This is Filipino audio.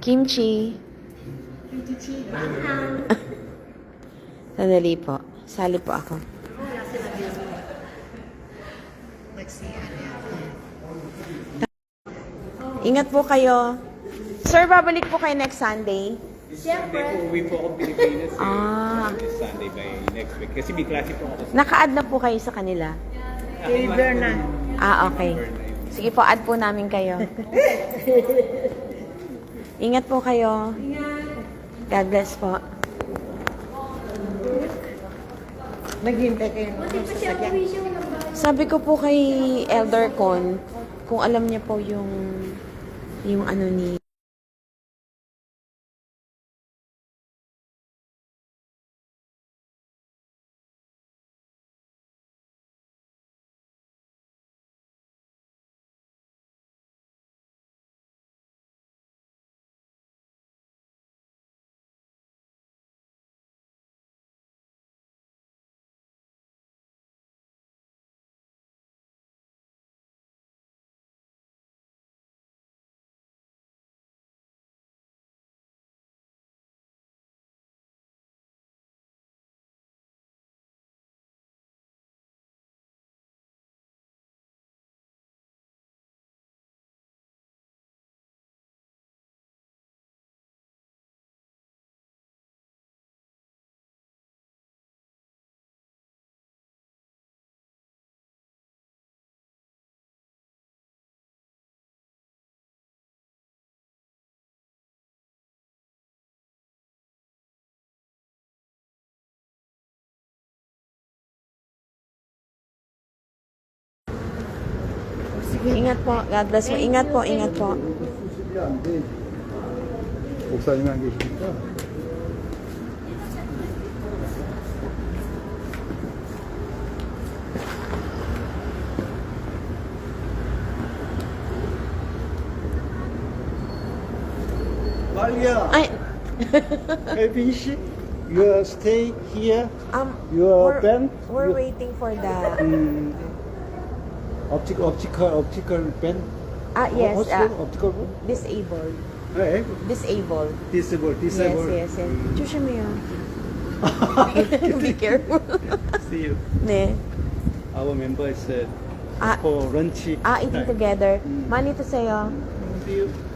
Kimchi. Sandali po. Sali po ako. Ingat po kayo. Sir, babalik po kayo next Sunday. Sunday po, uwi po ako Pilipinas eh. This Sunday by next week. Kasi may klase po ako. Naka-add na po kayo sa kanila. Favor na. Okay. Sige po, add po namin kayo. Ingat po kayo. God bless po. Naghintay kayo ng sasakyan. Sabi ko po kay Elder Con, kung alam niya po yung ano ni Ingat po. God bless po. Ingat po. Ingat po. 수습이 안 돼. 목사님 안 계시니까. 말리야, Ay, finish? You stay here. we're, Your band? we're waiting for the Optical band? yes, What's the optical band? disabled. Eh? Disabled. Disabled. Yes. Chusha mo yun. Be careful. See you. Ne. Our member is Ah, for lunch. eating together. Money to sa'yo. See you.